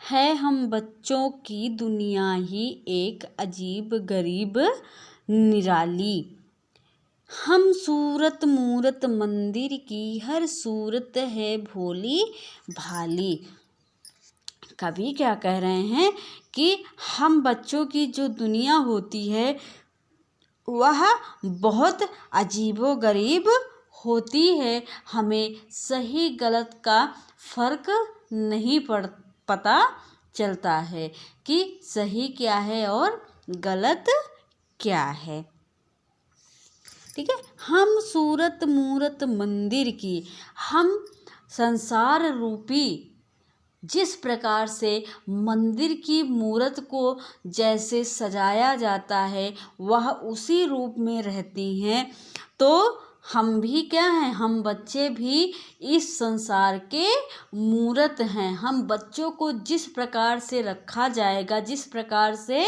है हम बच्चों की दुनिया ही एक अजीब गरीब निराली। हम सूरत मूरत मंदिर की, हर सूरत है भोली भाली। कवि क्या कह रहे हैं कि हम बच्चों की जो दुनिया होती है वह बहुत अजीबो गरीब होती है। हमें सही गलत का फर्क नहीं पता चलता है कि सही क्या है और गलत क्या है। ठीक है, हम सूरत मूरत मंदिर की, हम संसार रूपी जिस प्रकार से मंदिर की मूरत को जैसे सजाया जाता है वह उसी रूप में रहती हैं। तो हम भी क्या हैं, हम बच्चे भी इस संसार के मूरत हैं। हम बच्चों को जिस प्रकार से रखा जाएगा, जिस प्रकार से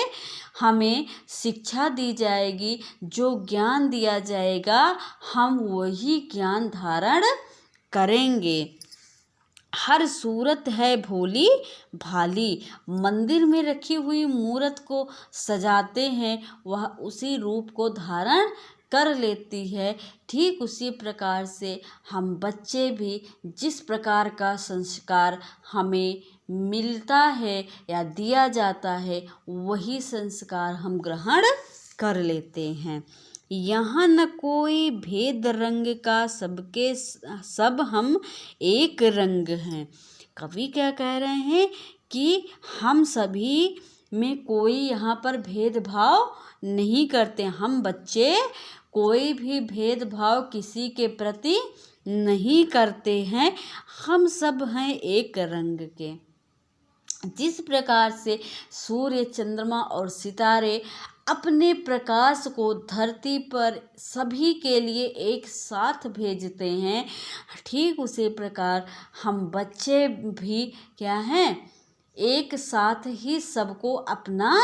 हमें शिक्षा दी जाएगी, जो ज्ञान दिया जाएगा, हम वही ज्ञान धारण करेंगे। हर सूरत है भोली भाली। मंदिर में रखी हुई मूरत को सजाते हैं, वह उसी रूप को धारण कर लेती है। ठीक उसी प्रकार से हम बच्चे भी जिस प्रकार का संस्कार हमें मिलता है या दिया जाता है वही संस्कार हम ग्रहण कर लेते हैं। यहाँ न कोई भेद रंग का, सबके सब हम एक रंग हैं। कवि क्या कह रहे हैं कि हम सभी में कोई यहाँ पर भेदभाव नहीं करते। हम बच्चे कोई भी भेदभाव किसी के प्रति नहीं करते हैं। हम सब हैं एक रंग के। जिस प्रकार से सूर्य, चंद्रमा और सितारे अपने प्रकाश को धरती पर सभी के लिए एक साथ भेजते हैं, ठीक उसी प्रकार हम बच्चे भी क्या हैं, एक साथ ही सबको अपना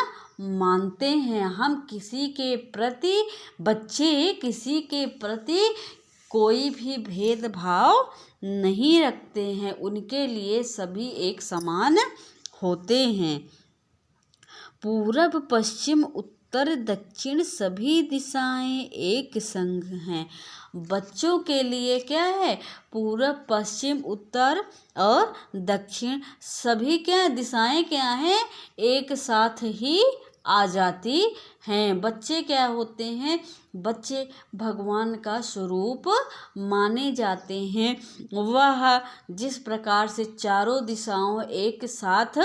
मानते हैं। हम किसी के प्रति, बच्चे किसी के प्रति कोई भी भेदभाव नहीं रखते हैं। उनके लिए सभी एक समान होते हैं। पूरब पश्चिम उत्तर दक्षिण सभी दिशाएं एक संग हैं। बच्चों के लिए क्या है, पूरब पश्चिम उत्तर और दक्षिण सभी क्या दिशाएं क्या हैं, एक साथ ही आ जाती हैं। बच्चे क्या होते हैं, बच्चे भगवान का स्वरूप माने जाते हैं। वह जिस प्रकार से चारों दिशाओं एक साथ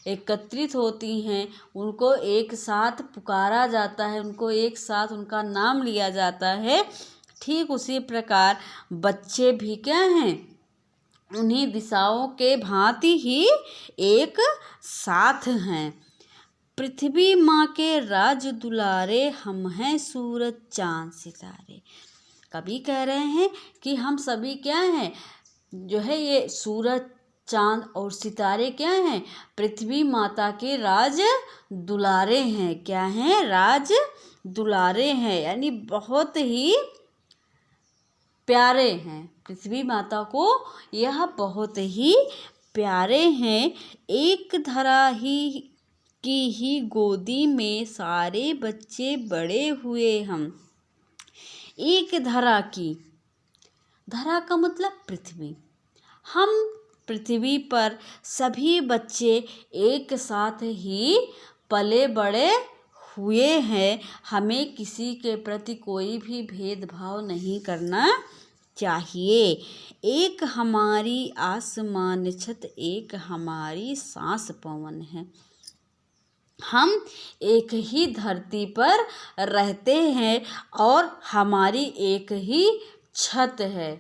एकत्रित होती हैं, उनको एक साथ पुकारा जाता है, उनको एक साथ उनका नाम लिया जाता है, ठीक उसी प्रकार बच्चे भी क्या हैं, उन्हीं दिशाओं के भांति ही एक साथ हैं। पृथ्वी माँ के राज दुलारे, हम हैं सूरज चांद सितारे। कवि कह रहे हैं कि हम सभी क्या हैं, जो है ये सूरज चांद और सितारे क्या हैं, पृथ्वी माता के राज दुलारे हैं। क्या हैं, राज दुलारे हैं, यानी बहुत ही प्यारे हैं। पृथ्वी माता को यह बहुत ही प्यारे हैं। एक धरा ही की ही गोदी में सारे बच्चे बड़े हुए हम। एक धरा की, धरा का मतलब पृथ्वी। हम पृथ्वी पर सभी बच्चे एक साथ ही पले बड़े हुए हैं। हमें किसी के प्रति कोई भी भेदभाव नहीं करना चाहिए। एक हमारी आसमान छत, एक हमारी सांस पवन है। हम एक ही धरती पर रहते हैं और हमारी एक ही छत है।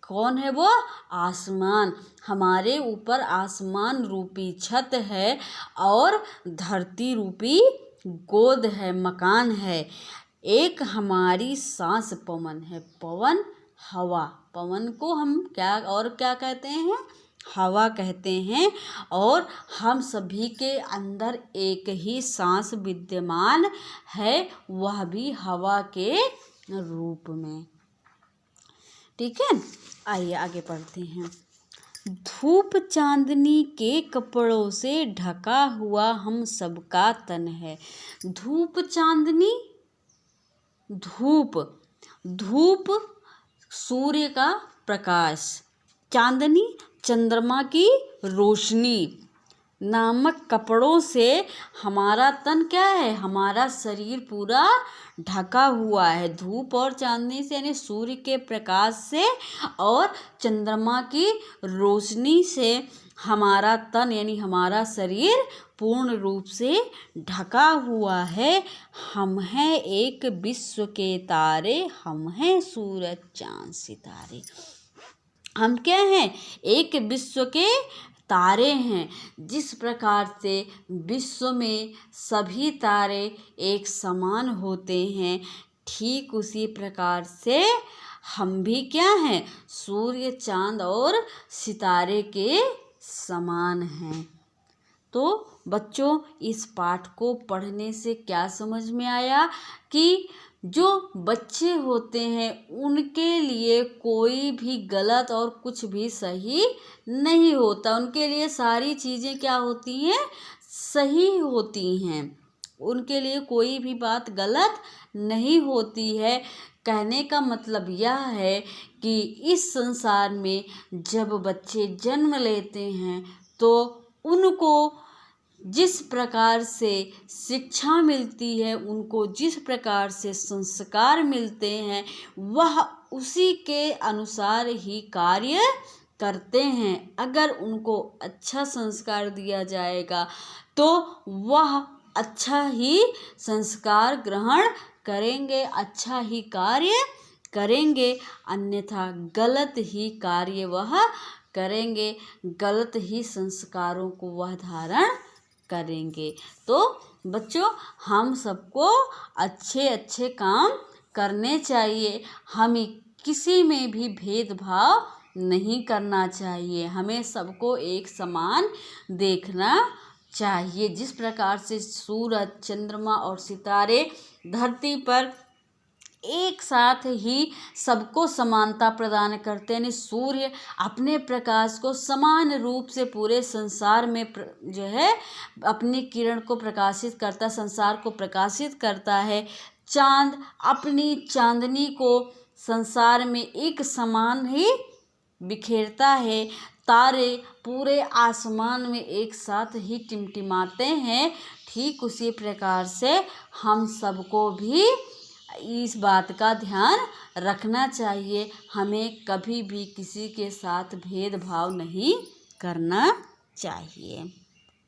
कौन है वो, आसमान। हमारे ऊपर आसमान रूपी छत है और धरती रूपी गोद है, मकान है। एक हमारी सांस पवन है। पवन हवा, पवन को हम क्या और क्या कहते हैं, हवा कहते हैं। और हम सभी के अंदर एक ही सांस विद्यमान है, वह भी हवा के रूप में। ठीक है, आइए आगे पढ़ते हैं। धूप चांदनी के कपड़ों से ढका हुआ हम सबका तन है। धूप चांदनी, धूप, धूप सूर्य का प्रकाश, चांदनी चंद्रमा की रोशनी नामक कपड़ों से हमारा तन क्या है, हमारा शरीर पूरा ढका हुआ है। धूप और चांदनी से यानी सूर्य के प्रकाश से और चंद्रमा की रोशनी से हमारा तन यानी हमारा शरीर पूर्ण रूप से ढका हुआ है। हम हैं एक विश्व के तारे, हम हैं सूरज चांद सितारे। हम क्या हैं, एक विश्व के तारे हैं। जिस प्रकार से विश्व में सभी तारे एक समान होते हैं, ठीक उसी प्रकार से हम भी क्या हैं, सूर्य चांद और सितारे के समान हैं। तो बच्चों, इस पाठ को पढ़ने से क्या समझ में आया कि जो बच्चे होते हैं उनके लिए कोई भी गलत और कुछ भी सही नहीं होता। उनके लिए सारी चीज़ें क्या होती हैं, सही होती हैं। उनके लिए कोई भी बात गलत नहीं होती है। कहने का मतलब यह है कि इस संसार में जब बच्चे जन्म लेते हैं तो उनको जिस प्रकार से शिक्षा मिलती है, उनको जिस प्रकार से संस्कार मिलते हैं, वह उसी के अनुसार ही कार्य करते हैं। अगर उनको अच्छा संस्कार दिया जाएगा तो वह अच्छा ही संस्कार ग्रहण करेंगे, अच्छा ही कार्य करेंगे, अन्यथा गलत ही कार्य वह करेंगे, गलत ही संस्कारों को वह धारण करेंगे। तो बच्चों, हम सबको अच्छे अच्छे काम करने चाहिए। हमें किसी में भी भेदभाव नहीं करना चाहिए। हमें सबको एक समान देखना चाहिए। जिस प्रकार से सूरज, चंद्रमा और सितारे धरती पर एक साथ ही सबको समानता प्रदान करते हैं, सूर्य अपने प्रकाश को समान रूप से पूरे संसार में जो है अपनी किरण को प्रकाशित करता, संसार को प्रकाशित करता है। चांद अपनी चांदनी को संसार में एक समान ही बिखेरता है। तारे पूरे आसमान में एक साथ ही टिमटिमाते हैं। ठीक उसी प्रकार से हम सबको भी इस बात का ध्यान रखना चाहिए। हमें कभी भी किसी के साथ भेदभाव नहीं करना चाहिए।